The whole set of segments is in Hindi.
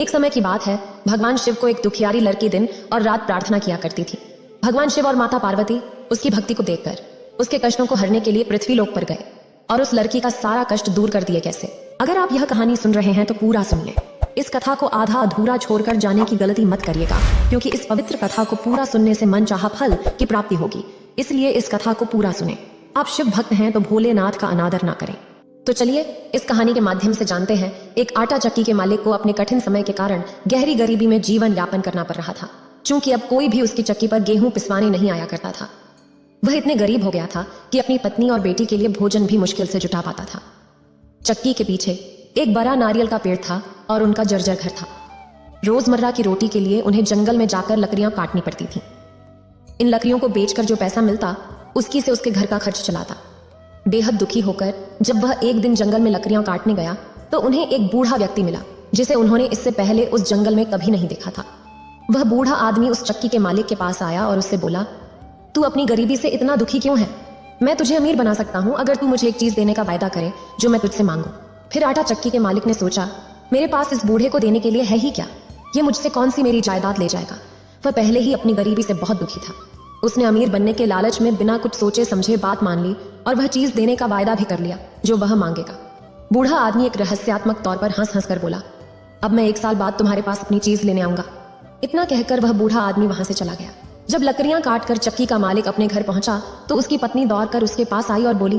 एक समय की बात है, भगवान शिव को एक दुखियारी लड़की दिन और रात प्रार्थना किया करती थी। भगवान शिव और माता पार्वती उसकी भक्ति को देखकर उसके कष्टों को हरने के लिए पृथ्वी लोक पर गए और उस लड़की का सारा कष्ट दूर कर दिए। कैसे? अगर आप यह कहानी सुन रहे हैं तो पूरा सुन लें। इस कथा को आधा अधूरा छोड़कर जाने की गलती मत करिएगा, क्योंकि इस पवित्र कथा को पूरा सुनने से मनचाहा फल की प्राप्ति होगी। इसलिए इस कथा को पूरा सुने। आप शिव भक्त हैं तो भोलेनाथ का अनादर ना करें। तो चलिए इस कहानी के माध्यम से जानते हैं। एक आटा चक्की के मालिक को अपने कठिन समय के कारण गहरी गरीबी में जीवन यापन करना पड़ रहा था, क्योंकि अब कोई भी उसकी चक्की पर गेहूं पिसवाने नहीं आया करता था। वह इतने गरीब हो गया था कि अपनी पत्नी और बेटी के लिए भोजन भी मुश्किल से जुटा पाता था। चक्की के पीछे एक बड़ा नारियल का पेड़ था और उनका जर्जर घर था। रोजमर्रा की रोटी के लिए उन्हें जंगल में जाकर लकड़ियां काटनी पड़ती थीं। इन लकड़ियों को बेचकर जो पैसा मिलता उसकी से उसके घर का खर्च चलाता। बेहद दुखी होकर जब वह एक दिन जंगल में लकड़ियां काटने गया तो उन्हें एक बूढ़ा व्यक्ति मिला, जिसे उन्होंने इससे पहले उस जंगल में कभी नहीं देखा था। वह बूढ़ा आदमी उस चक्की के मालिक के पास आया और उससे बोला, तू अपनी गरीबी से इतना दुखी क्यों है? मैं तुझे अमीर बना सकता हूँ अगर तू मुझे एक चीज देने का वायदा करे जो मैं तुझसे मांगू। फिर आटा चक्की के मालिक ने सोचा, मेरे पास इस बूढ़े को देने के लिए है ही क्या? ये मुझसे कौन सी मेरी जायदाद ले जाएगा? वह पहले ही अपनी गरीबी से बहुत दुखी था। उसने अमीर बनने के लालच में बिना कुछ सोचे समझे बात मान ली और वह चीज देने का वायदा भी कर लिया जो वह मांगेगा। बूढ़ा आदमी एक रहस्यात्मक तौर पर हंस हंस कर बोला, अब मैं 1 साल बाद तुम्हारे पास अपनी चीज लेने आऊंगा। इतना कहकर वह बूढ़ा आदमी वहां से चला गया। जब लकड़ियां काटकर चक्की का मालिक अपने घर पहुंचा तो उसकी पत्नी दौड़कर उसके पास आई और बोली,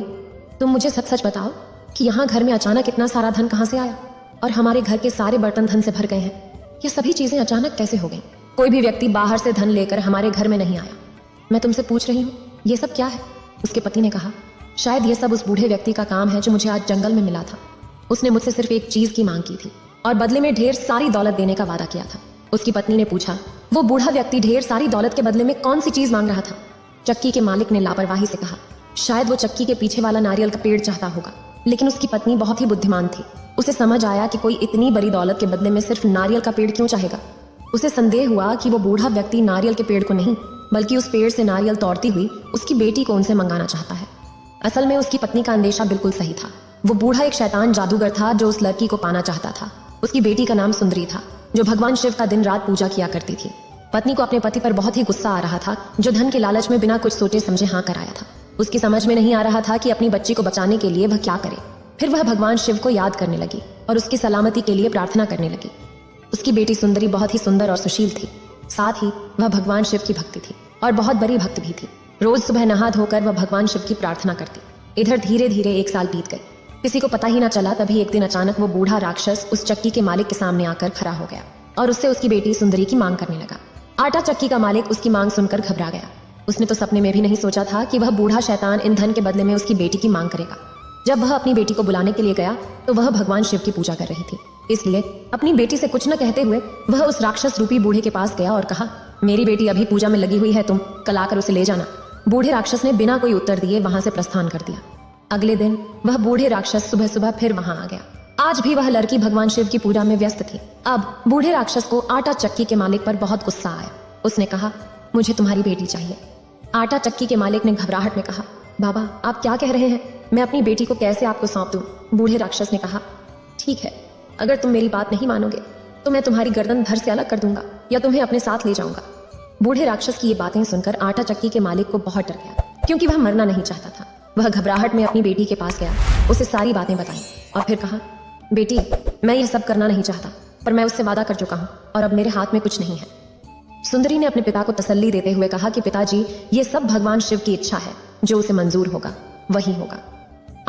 तुम मुझे सच सच बताओ कि यहाँ घर में अचानक इतना सारा धन कहाँ से आया और हमारे घर के सारे बर्तन धन से भर गए हैं। ये सभी चीजें अचानक कैसे हो गई? कोई भी व्यक्ति बाहर से धन लेकर हमारे घर में नहीं आया। मैं तुमसे पूछ रही हूँ, ये सब क्या है? उसके पति ने कहा, शायद ये सब उस बूढ़े व्यक्ति का काम है जो मुझे आज जंगल में मिला था। उसने मुझसे सिर्फ एक चीज की मांग की थी और बदले में ढेर सारी दौलत देने का वादा किया था। उसकी पत्नी ने पूछा, वो बूढ़ा व्यक्ति ढेर सारी दौलत के बदले में कौन सी चीज मांग रहा था? चक्की के मालिक ने लापरवाही से कहा, शायद वो चक्की के पीछे वाला नारियल का पेड़ चाहता होगा। लेकिन उसकी पत्नी बहुत ही बुद्धिमान थी। उसे समझ आया कि कोई इतनी बड़ी दौलत के बदले में सिर्फ नारियल का पेड़ क्यों चाहेगा। उसे संदेह हुआ कि वो बूढ़ा व्यक्ति नारियल के पेड़ को नहीं बल्कि उस पेड़ से नारियल तोड़ती हुई उसकी बेटी को उनसे मंगाना चाहता है। असल में उसकी पत्नी का अंदेशा बिल्कुल सही था। वो बूढ़ा एक शैतान जादूगर था जो उस लड़की को पाना चाहता था। उसकी बेटी का नाम सुंदरी था, जो भगवान शिव का दिन रात पूजा किया करती थी। पत्नी को अपने पति पर बहुत ही गुस्सा आ रहा था, जो धन के लालच में बिना कुछ सोचे समझे हाँ कराया था। उसकी समझ में नहीं आ रहा था कि अपनी बच्ची को बचाने के लिए वह क्या करे। फिर वह भगवान शिव को याद करने लगी और उसकी सलामती के लिए प्रार्थना करने लगी। उसकी बेटी सुंदरी बहुत ही सुंदर और सुशील थी। साथ ही वह भगवान शिव की भक्ति थी और बहुत बड़ी भक्त भी थी। रोज सुबह नहा धोकर वह भगवान शिव की प्रार्थना करती। इधर धीरे धीरे 1 साल बीत गए। किसी को पता ही ना चला, तभी एक दिन अचानक वो बूढ़ा राक्षस उस चक्की के मालिक के सामने आकर खड़ा हो गया और उससे उसकी बेटी सुंदरी की मांग करने लगा। आटा चक्की का मालिक उसकी मांग सुनकर घबरा गया। उसने तो सपने में भी नहीं सोचा था कि वह बूढ़ा शैतान इन धन के बदले में उसकी बेटी की मांग करेगा। जब वह अपनी बेटी को बुलाने के लिए गया तो वह भगवान शिव की पूजा कर रही थी, इसलिए अपनी बेटी से कुछ न कहते हुए वह उस राक्षस रूपी बूढ़े के पास गया और कहा, मेरी बेटी अभी पूजा में लगी हुई है, तुम कल आकर उसे ले जाना। बूढ़े राक्षस ने बिना कोई उत्तर दिए वहां से प्रस्थान कर दिया। अगले दिन वह बूढ़े राक्षस सुबह सुबह फिर वहां आ गया। आज भी वह लड़की भगवान शिव की पूजा में व्यस्त थी। अब बूढ़े राक्षस को आटा चक्की के मालिक पर बहुत गुस्सा आया। उसने कहा, मुझे तुम्हारी बेटी चाहिए। आटा चक्की के मालिक ने घबराहट में कहा, बाबा आप क्या कह रहे हैं? मैं अपनी बेटी को कैसे आपको सौंप दूं? बूढ़े राक्षस ने कहा, ठीक है, अगर तुम मेरी बात नहीं मानोगे तो मैं तुम्हारी गर्दन धड़ से अलग कर दूंगा या तुम्हें अपने साथ ले जाऊंगा। बूढ़े राक्षस की ये बातें सुनकर आटा चक्की के मालिक को बहुत डर गया, क्योंकि वह मरना नहीं चाहता था। वह घबराहट में अपनी बेटी के पास गया, उसे सारी बातें बताई और फिर कहा, बेटी मैं यह सब करना नहीं चाहता, पर मैं उससे वादा कर चुका हूँ और अब मेरे हाथ में कुछ नहीं है। सुंदरी ने अपने पिता को तसल्ली देते हुए कहा कि पिताजी, ये सब भगवान शिव की इच्छा है, जो उसे मंजूर होगा वही होगा।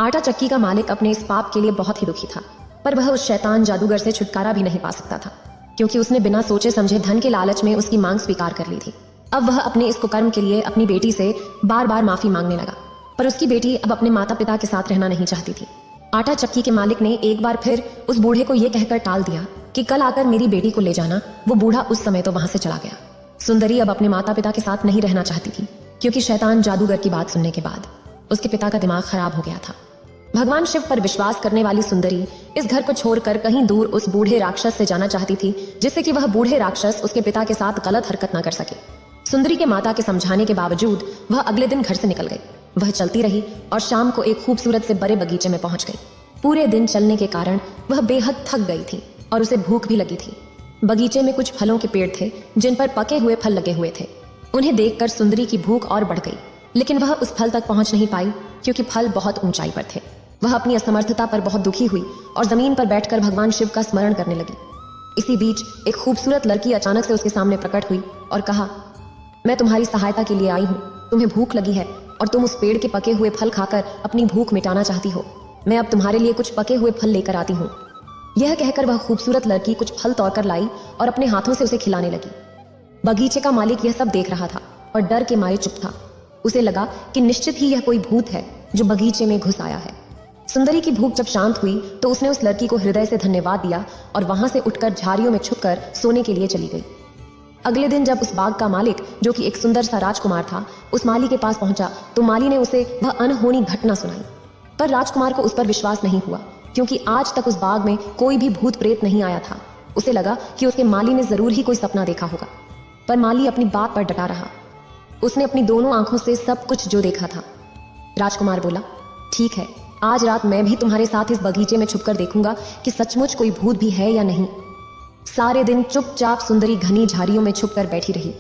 आटा चक्की का मालिक अपने इस पाप के लिए बहुत ही दुखी था, पर वह उस शैतान जादूगर से छुटकारा भी नहीं पा सकता था, क्योंकि उसने बिना सोचे समझे धन के लालच में उसकी मांग स्वीकार कर ली थी। अब वह अपने इस कुकर्म के लिए अपनी बेटी से बार बार माफी मांगने लगा, पर उसकी बेटी अब अपने माता पिता के साथ रहना नहीं चाहती थी। आटा चक्की के मालिक ने एक बार फिर उस बूढ़े को यह कहकर टाल दिया कि कल आकर मेरी बेटी को ले जाना। वो बूढ़ा उस समय तो वहां से चला गया। सुंदरी अब अपने माता पिता के साथ नहीं रहना चाहती थी, क्योंकि शैतान जादूगर की बात सुनने के बाद उसके पिता का दिमाग खराब हो गया था। भगवान शिव पर विश्वास करने वाली सुंदरी इस घर को छोड़कर कहीं दूर उस बूढ़े राक्षस से जाना चाहती थी, जिससे कि वह बूढ़े राक्षस उसके पिता के साथ गलत हरकत न कर सके। सुंदरी के माता के समझाने के बावजूद वह अगले दिन घर से निकल गई। वह चलती रही और शाम को एक खूबसूरत से बड़े बगीचे में पहुंच गई। पूरे दिन चलने के कारण वह बेहद थक गई थी और उसे भूख भी लगी थी। बगीचे में कुछ फलों के पेड़ थे जिन पर पके हुए फल लगे हुए थे। उन्हें देखकर सुंदरी की भूख और बढ़ गई, लेकिन वह उस फल तक पहुंच नहीं पाई क्योंकि फल बहुत ऊंचाई पर थे। वह अपनी असमर्थता पर बहुत दुखी हुई और जमीन पर बैठकर भगवान शिव का स्मरण करने लगी। इसी बीच एक खूबसूरत लड़की अचानक से उसके सामने प्रकट हुई और कहा, मैं तुम्हारी सहायता के लिए आई हूँ। तुम्हें भूख लगी है और तुम उस पेड़ के पके हुए फल खाकर अपनी भूख मिटाना चाहती हो। मैं अब तुम्हारे लिए कुछ पके हुए फल लेकर आती हूँ। यह कहकर वह खूबसूरत लड़की कुछ फल तोड़कर लाई और अपने हाथों से उसे खिलाने लगी। बगीचे का मालिक यह सब देख रहा था और डर के मारे चुप था। उसे लगा कि निश्चित ही यह कोई भूत है जो बगीचे में घुस आया है। सुंदरी की भूख जब शांत हुई तो उसने उस लड़की को हृदय से धन्यवाद दिया और वहां से उठकर झाड़ियों में छुपकर सोने के लिए चली गई। अगले दिन जब उस बाग का मालिक, जो कि एक सुंदर सा राजकुमार था, उस माली के पास पहुंचा तो माली ने उसे वह अनहोनी घटना सुनाई। पर राजकुमार को उस पर विश्वास नहीं हुआ क्योंकि आज तक उस बाग में कोई भी भूत प्रेत नहीं आया था। उसे लगा कि उसके माली ने जरूर ही कोई सपना देखा होगा, पर माली अपनी बात पर डटा रहा। उसने अपनी दोनों आंखों से सब कुछ जो देखा था। राजकुमार बोला, ठीक है, आज रात मैं भी तुम्हारे साथ इस बगीचे में छुपकर देखूंगा कि सचमुच कोई भूत भी है या नहीं। सारे दिन चुपचाप सुंदरी घनी झाड़ियों में छुपकर बैठी रही।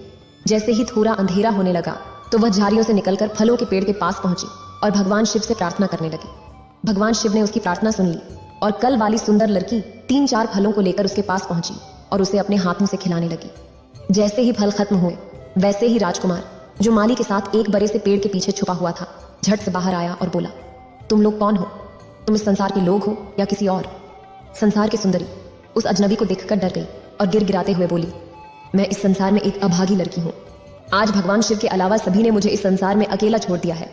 जैसे ही थोड़ा अंधेरा होने लगा तो वह झाड़ियों से निकलकर फलों के पेड़ के पास पहुंची और भगवान शिव से प्रार्थना करने लगी। भगवान शिव ने उसकी प्रार्थना सुन ली और कल वाली सुंदर लड़की 3-4 फलों को लेकर उसके पास पहुंची और उसे अपने हाथों से खिलाने लगी। जैसे ही फल खत्म हुए वैसे ही राजकुमार, जो माली के साथ एक बड़े से पेड़ के पीछे छुपा हुआ था, झट से बाहर आया और बोला, तुम लोग कौन हो? तुम इस संसार के लोग हो या किसी और? संसार की सुंदरी उस अजनबी को देखकर डर गई और गिड़गिड़ाते हुए बोली, मैं इस संसार में एक अभागी लड़की हूँ। आज भगवान शिव के अलावा सभी ने मुझे इस संसार में अकेला छोड़ दिया है।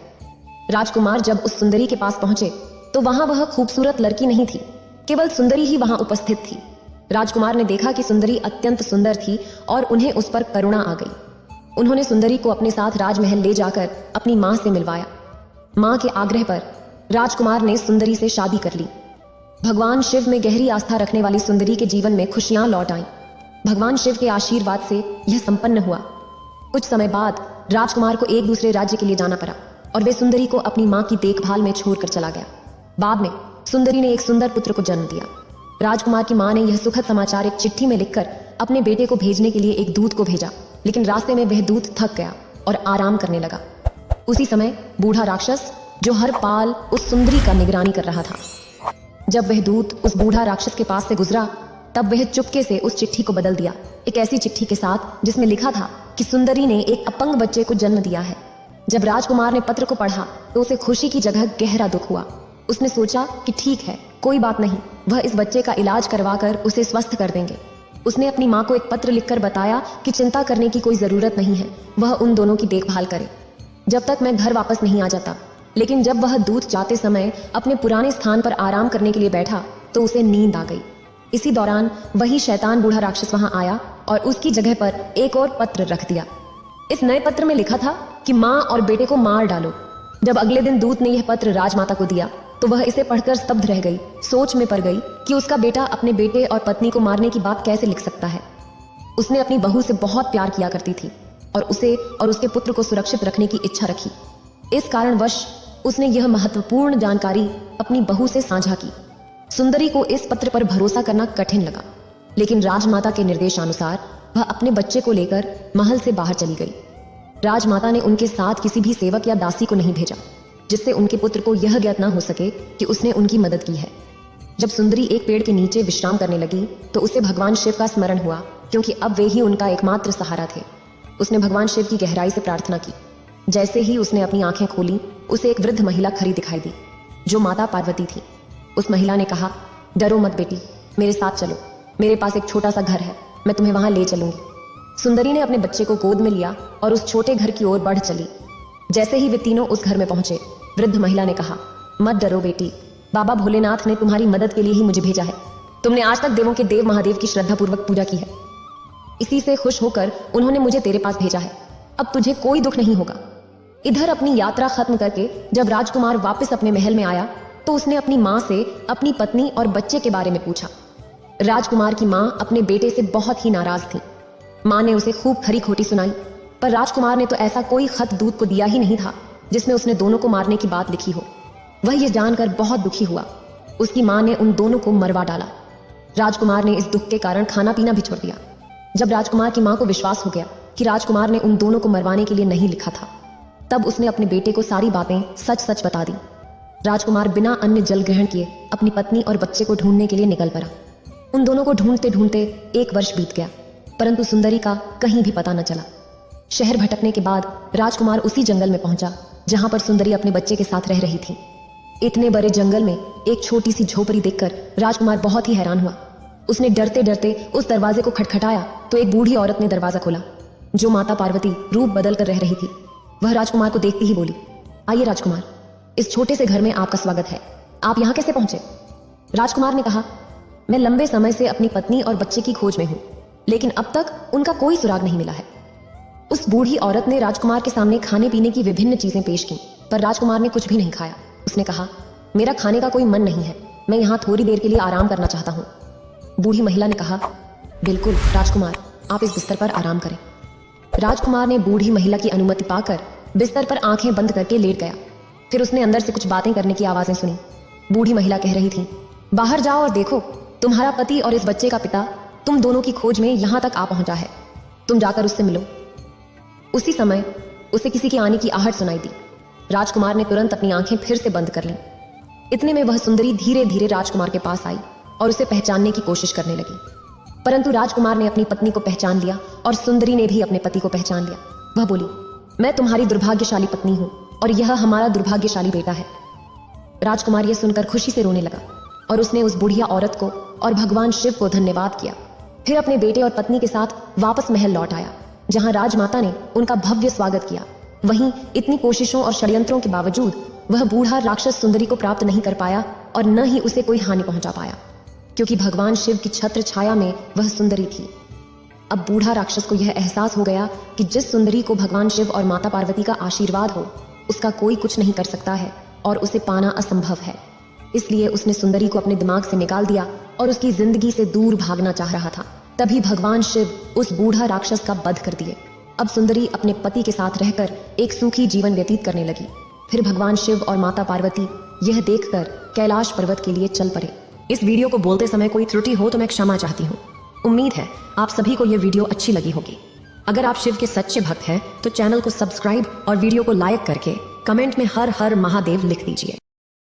राजकुमार जब उस सुंदरी के पास पहुंचे तो वहां वह खूबसूरत लड़की नहीं थी, केवल सुंदरी ही वहां उपस्थित थी। राजकुमार ने देखा कि सुंदरी अत्यंत सुंदर थी और उन्हें उस पर करुणा आ गई। उन्होंने सुंदरी को अपने साथ राजमहल ले जाकर अपनी मां से मिलवाया। मां के आग्रह पर राजकुमार ने सुंदरी से शादी कर ली। भगवान शिव में गहरी आस्था रखने वाली सुंदरी के जीवन में खुशियां लौट आईं। भगवान शिव के आशीर्वाद से यह संपन्न हुआ। कुछ समय बाद राजकुमार को एक दूसरे राज्य के लिए जाना पड़ा और वे सुंदरी को अपनी मां की देखभाल में छोड़कर चला गया। बाद में सुंदरी ने एक सुंदर पुत्र को जन्म दिया। राजकुमार की मां ने यह सुखद समाचार एक चिट्ठी में लिखकर अपने बेटे को भेजने के लिए एक दूत को भेजा, लेकिन रास्ते में वह दूत थक गया और आराम करने लगा। उसी समय बूढ़ा राक्षस, जो हर पाल उस सुंदरी का निगरानी कर रहा था, जब वह दूत उस बूढ़ा राक्षस के पास से गुजरा तब वह चुपके से उस चिट्ठी को बदल दिया, एक ऐसी चिट्ठी के साथ जिसमें लिखा था कि सुंदरी ने एक अपंग बच्चे को जन्म दिया है। जब राजकुमार ने पत्र को पढ़ा तो उसे खुशी की जगह गहरा दुख हुआ। उसने सोचा कि ठीक है, कोई बात नहीं, वह इस बच्चे का इलाज करवाकर उसे स्वस्थ कर देंगे। उसने अपनी माँ को एक पत्र लिखकर बताया कि चिंता करने की कोई जरूरत नहीं है, वह उन दोनों की देखभाल करे जब तक मैं घर वापस नहीं आ जाता। लेकिन जब वह दूत जाते समय अपने पुराने स्थान पर आराम करने के लिए बैठा तो उसे नींद आ गई। इसी दौरान वही शैतान बूढ़ा राक्षस वहां आया और उसकी जगह पर एक और पत्र रख दिया। इस नए पत्र में लिखा था कि माँ और बेटे को मार डालो। जब अगले दिन दूत ने यह पत्र राजमाता को दिया तो वह इसे पढ़कर स्तब्ध रह गई, सोच में पड़ गई कि उसका बेटा अपने बेटे और पत्नी को मारने की बात कैसे लिख सकता है। उसने अपनी बहू से बहुत प्यार किया करती थी और उसे और उसके पुत्र को सुरक्षित रखने की इच्छा रखी। इस कारणवश उसने यह महत्वपूर्ण जानकारी अपनी बहू से साझा की। सुंदरी को इस पत्र पर भरोसा करना कठिन लगा, लेकिन राजमाता के निर्देशानुसार वह अपने बच्चे को लेकर महल से बाहर चली गई। राजमाता ने उनके साथ किसी भी सेवक या दासी को नहीं भेजा, जिससे उनके पुत्र को यह ज्ञात न हो सके कि उसने उनकी मदद की है। जब सुंदरी एक पेड़ के नीचे विश्राम करने लगी तो उसे भगवान शिव का स्मरण हुआ, क्योंकि अब वे ही उनका एकमात्र सहारा थे। उसने भगवान शिव की गहराई से प्रार्थना की। जैसे ही उसने अपनी आंखें खोली उसे एक वृद्ध महिला खड़ी दिखाई दी, जो माता पार्वती थी। उस महिला ने कहा, डरो मत बेटी, मेरे साथ चलो, मेरे पास एक छोटा सा घर है, मैं तुम्हें वहां ले चलूंगी। सुंदरी ने अपने बच्चे को गोद में लिया और उस छोटे घर की ओर बढ़ चली। जैसे ही वे तीनों उस घर में पहुंचे, वृद्ध महिला ने कहा, मत डरो बेटी, बाबा भोलेनाथ ने तुम्हारी मदद के लिए ही मुझे भेजा है। तुमने आज तक देवों के देव महादेव की श्रद्धापूर्वक पूजा की है, इसी से खुश होकर उन्होंने मुझे तेरे पास भेजा है। अब तुझे कोई दुख नहीं होगा। इधर अपनी यात्रा खत्म करके जब राजकुमार वापस अपने महल में आया तो उसने अपनी माँ से अपनी पत्नी और बच्चे के बारे में पूछा। राजकुमार की माँ अपने बेटे से बहुत ही नाराज थी। माँ ने उसे खूब खरी खोटी सुनाई, पर राजकुमार ने तो ऐसा कोई खत दूत को दिया ही नहीं था जिसमें उसने दोनों को मारने की बात लिखी हो। वह यह जानकर बहुत दुखी हुआ। उसकी माँ ने उन दोनों को मरवा डाला। राजकुमार ने इस दुख के कारण खाना पीना भी छोड़ दिया। जब राजकुमार की मां को विश्वास हो गया कि राजकुमार ने उन दोनों को मरवाने के लिए नहीं लिखा था, तब उसने अपने बेटे को सारी बातें सच सच बता दी। राजकुमार बिना अन्न जल ग्रहण किए अपनी पत्नी और बच्चे को ढूंढने के लिए निकल पड़ा। उन दोनों को ढूंढते ढूंढते 1 वर्ष बीत गया, परंतु सुंदरी का कहीं भी पता न चला। शहर भटकने के बाद राजकुमार उसी जंगल में पहुंचा जहां पर सुंदरी अपने बच्चे के साथ रह रही थी। इतने बड़े जंगल में एक छोटी सी झोपड़ी देखकर राजकुमार बहुत ही हैरान हुआ। उसने डरते डरते उस दरवाजे को खटखटाया तो एक बूढ़ी औरत ने दरवाजा खोला, जो माता पार्वती रूप बदल कर रह रही थी। वह राजकुमार को देखते ही बोली, आइए राजकुमार, इस छोटे से घर में आपका स्वागत है। आप यहाँ कैसे पहुंचे? राजकुमार ने कहा, मैं लंबे समय से अपनी पत्नी और बच्चे की खोज में हूं, लेकिन अब तक उनका कोई सुराग नहीं मिला है। उस बूढ़ी औरत ने राजकुमार के सामने खाने पीने की विभिन्न चीजें पेश की, पर राजकुमार ने कुछ भी नहीं खाया। उसने कहा, मेरा खाने का कोई मन नहीं है, मैं यहाँ थोड़ी देर के लिए आराम करना चाहता हूँ। बूढ़ी महिला ने कहा, बिल्कुल राजकुमार, आप इस बिस्तर पर आराम करें। राजकुमार ने बूढ़ी महिला की अनुमति पाकर बिस्तर पर आंखें बंद करके लेट गया। फिर उसने अंदर से कुछ बातें करने की आवाजें सुनी। बूढ़ी महिला कह रही थी, बाहर जाओ और देखो, तुम्हारा पति और इस बच्चे का पिता तुम दोनों की खोज में यहाँ तक आ पहुंचा है। तुम जाकर उससे मिलो। उसी समय उसे किसी के आने की आहट सुनाई दी। राजकुमार ने तुरंत अपनी आंखें फिर से बंद कर लीं। इतने में वह सुंदरी धीरे धीरे राजकुमार के पास आई और उसे पहचानने की कोशिश करने लगी, परंतु राजकुमार ने अपनी पत्नी को पहचान लिया और सुंदरी ने भी अपने पति को पहचान लिया। वह बोली, मैं तुम्हारी दुर्भाग्यशाली पत्नी हूं और यह हमारा दुर्भाग्यशाली बेटा है। राजकुमार यह सुनकर खुशी से रोने लगा और उसने उस बुढ़िया औरत को और भगवान शिव को धन्यवाद किया। फिर अपने बेटे और पत्नी के साथ वापस महल लौट आया, जहां राजमाता ने उनका भव्य स्वागत किया। वहीं इतनी कोशिशों और षड्यंत्रों के बावजूद वह बूढ़ा राक्षस सुंदरी को प्राप्त नहीं कर पाया और न ही उसे कोई हानि पहुंचा पाया, क्योंकि भगवान शिव की छत्र छाया में वह सुंदरी थी। अब बूढ़ा राक्षस को यह एहसास हो गया कि जिस सुंदरी को भगवान शिव और माता पार्वती का आशीर्वाद हो, उसका कोई कुछ नहीं कर सकता है और उसे पाना असंभव है। इसलिए उसने सुंदरी को अपने दिमाग से निकाल दिया और उसकी जिंदगी से दूर भागना चाह रहा था। तभी भगवान शिव उस बूढ़ा राक्षस का वध कर दिए। अब सुंदरी अपने पति के साथ रहकर एक सुखी जीवन व्यतीत करने लगी। फिर भगवान शिव और माता पार्वती यह देखकर कैलाश पर्वत के लिए चल पड़े। इस वीडियो को बोलते समय कोई त्रुटि हो तो मैं क्षमा चाहती हूँ। उम्मीद है आप सभी को यह वीडियो अच्छी लगी होगी। अगर आप शिव के सच्चे भक्त हैं तो चैनल को सब्सक्राइब और वीडियो को लाइक करके कमेंट में हर हर महादेव लिख दीजिए।